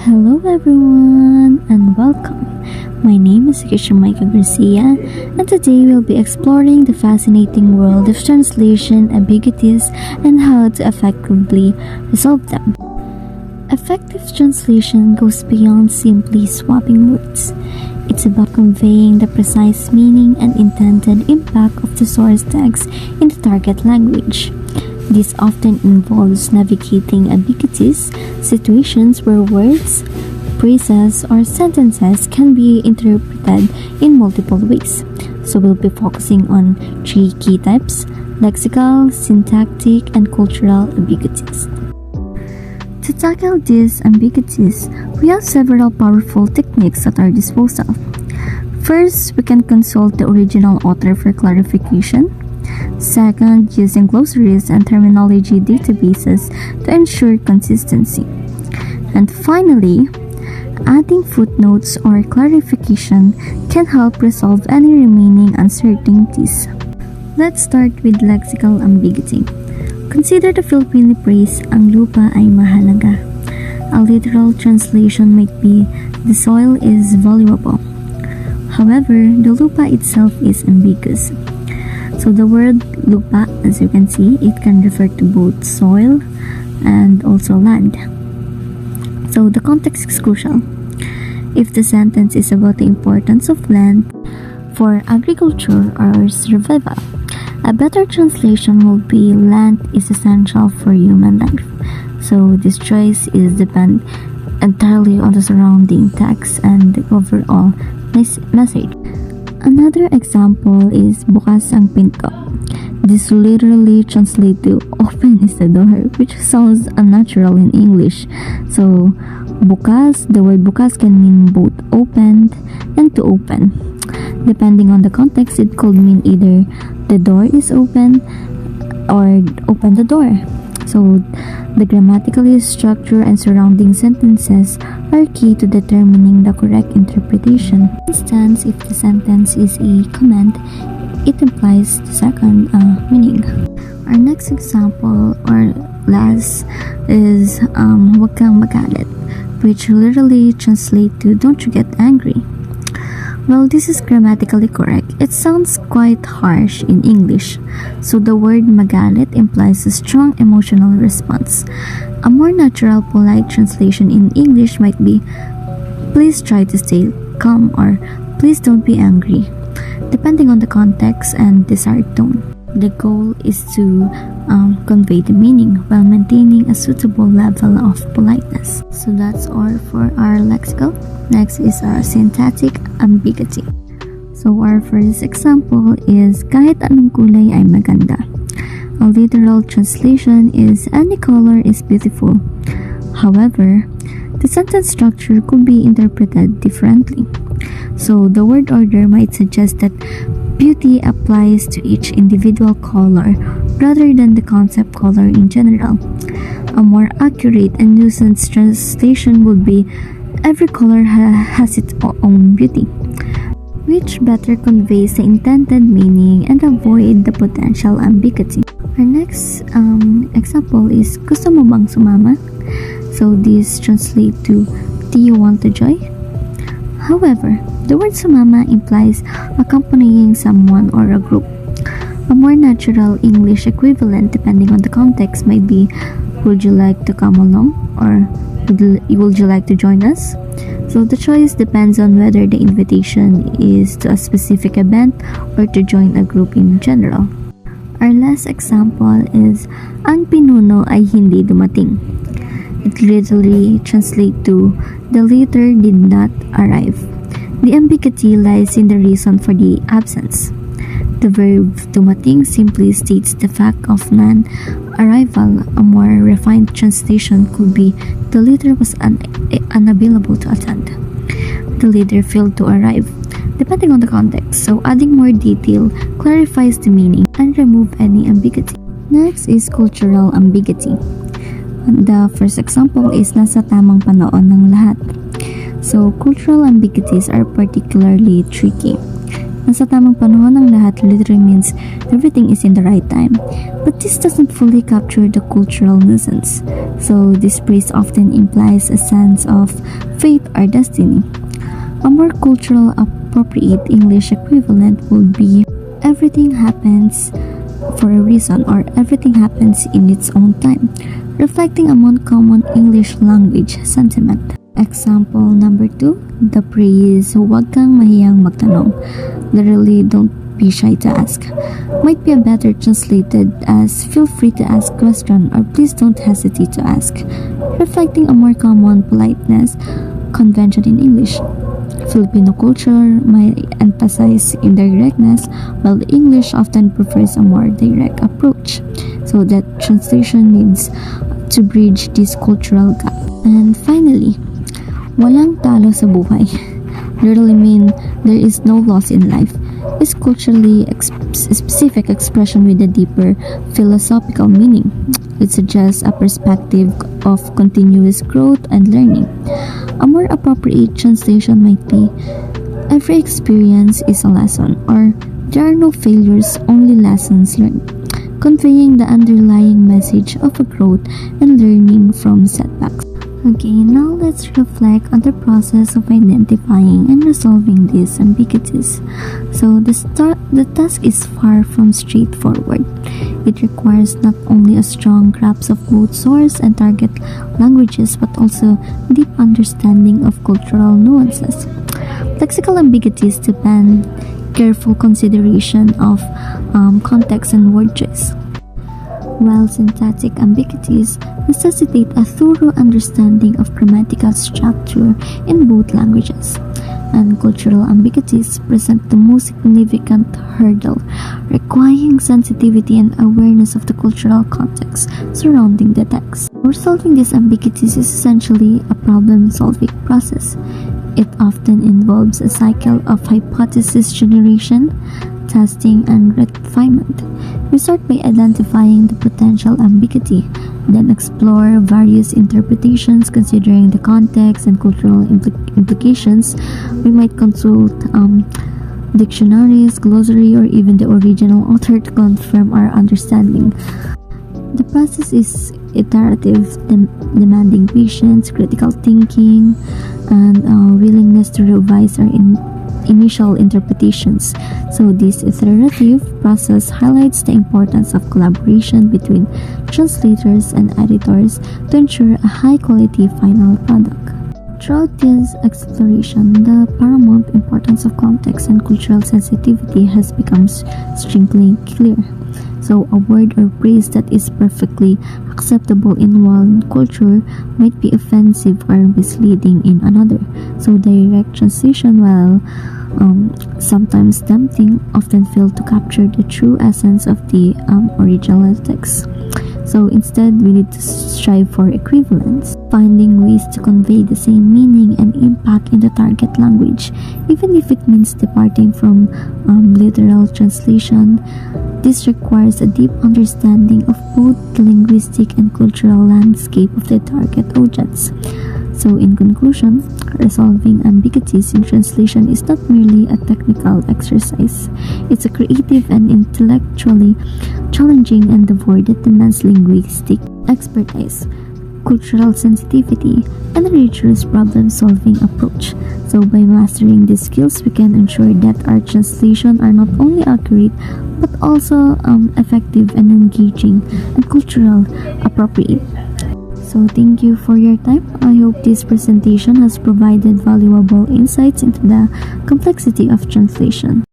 Hello everyone and welcome. My name is Michael Garcia and today we'll be exploring the fascinating world of translation ambiguities and how to effectively resolve them. Effective translation goes beyond simply swapping words. It's about conveying the precise meaning and intended impact of the source text in the target language. This often involves navigating ambiguities, situations where words, phrases, or sentences can be interpreted in multiple ways. So we'll be focusing on three key types: lexical, syntactic, and cultural ambiguities. To tackle these ambiguities, we have several powerful techniques at our disposal. First, we can consult the original author for clarification. Second, using glossaries and terminology databases to ensure consistency. And finally, adding footnotes or clarification can help resolve any remaining uncertainties. Let's start with lexical ambiguity. Consider the Filipino phrase, ang lupa ay mahalaga. A literal translation might be, the soil is valuable. However, the lupa itself is ambiguous. So the word lupa, as you can see, it can refer to both soil and also land. So the context is crucial. If the sentence is about the importance of land for agriculture or survival, a better translation will be land is essential for human life. So this choice is depend entirely on the surrounding text and the overall message. Another example is bukas ang pinto. This literally translates to open is the door, which sounds unnatural in English. So bukas, the word bukas can mean both opened and to open. Depending on the context, it could mean either the door is open or open the door. So the grammatical structure and surrounding sentences are key to determining the correct interpretation. For instance, if the sentence is a command, it implies the second meaning. Our next example or last is wag kang magalit, which literally translates to don't you get angry. Well, this is grammatically correct. It sounds quite harsh in English, so the word magalit implies a strong emotional response. A more natural, polite translation in English might be, please try to stay calm or please don't be angry, depending on the context and desired tone. The goal is to convey the meaning while maintaining a suitable level of politeness. So that's all for our lexical. Next is our syntactic ambiguity. So our first example is kahit anong kulay ay maganda. A literal translation is any color is beautiful. However, the sentence structure could be interpreted differently. So the word order might suggest that beauty applies to each individual color rather than the concept color in general. A more accurate and nuanced translation would be every color has its own beauty, which better conveys the intended meaning and avoid the potential ambiguity. Our next example is gusto mo bang sumama? So this translates to do you want to join? However, the word sumama implies accompanying someone or a group. A more natural English equivalent, depending on the context, might be would you like to come along or would you like to join us? So the choice depends on whether the invitation is to a specific event or to join a group in general. Our last example is ang pinuno ay hindi dumating. It literally translates to the letter did not arrive. The ambiguity lies in the reason for the absence. The verb dumating simply states the fact of non-arrival. A more refined translation could be the leader was unavailable to attend. The leader failed to arrive, depending on the context. So adding more detail clarifies the meaning and remove any ambiguity. Next is cultural ambiguity. The first example is nasa tamang panahon ng lahat. So cultural ambiguities are particularly tricky. Sa tamang panahon ng lahat literally means everything is in the right time. But this doesn't fully capture the cultural nuisance. So this phrase often implies a sense of fate or destiny. A more cultural appropriate English equivalent would be everything happens for a reason or everything happens in its own time, reflecting a more common English language sentiment. Example number 2, the phrase huwag kang mahiyang magtanong, literally don't be shy to ask, might be better translated as feel free to ask question or please don't hesitate to ask, reflecting a more common politeness convention in English. Filipino culture might emphasize indirectness, while English often prefers a more direct approach. So that translation needs to bridge this cultural gap. And finally, walang talo sa buhay. Literally mean there is no loss in life. Is culturally specific expression with a deeper philosophical meaning. It suggests a perspective of continuous growth and learning. A more appropriate translation might be, every experience is a lesson, or there are no failures, only lessons learned, conveying the underlying message of a growth and learning from setbacks. Okay, now let's reflect on the process of identifying and resolving these ambiguities. So the task is far from straightforward. It requires not only a strong grasp of both source and target languages but also deep understanding of cultural nuances. Lexical ambiguities demand careful consideration of context and word choice, while syntactic ambiguities necessitate a thorough understanding of grammatical structure in both languages, and cultural ambiguities present the most significant hurdle, requiring sensitivity and awareness of the cultural context surrounding the text. Resolving these ambiguities is essentially a problem-solving process. It often involves a cycle of hypothesis generation, testing, and refinement. We start by identifying the potential ambiguity, then explore various interpretations considering the context and cultural implications. We might consult dictionaries, glossary, or even the original author to confirm our understanding. The process is iterative, demanding patience, critical thinking, and willingness to revise our initial interpretations. So this iterative process highlights the importance of collaboration between translators and editors to ensure a high-quality final product. Throughout this exploration, the paramount importance of context and cultural sensitivity has become strikingly clear. So a word or phrase that is perfectly acceptable in one culture might be offensive or misleading in another. So direct translation, while sometimes tempting, often fail to capture the true essence of the original text. So instead, we need to strive for equivalence, finding ways to convey the same meaning and impact in the target language, even if it means departing from literal translation. This requires a deep understanding of both the linguistic and cultural landscape of the target audience. So in conclusion, resolving ambiguities in translation is not merely a technical exercise. It's a creative and intellectually challenging endeavor that demands linguistic expertise, cultural sensitivity, and a rigorous problem-solving approach. So by mastering these skills, we can ensure that our translations are not only accurate but also effective and engaging and cultural appropriate. So thank you for your time. I hope this presentation has provided valuable insights into the complexity of translation.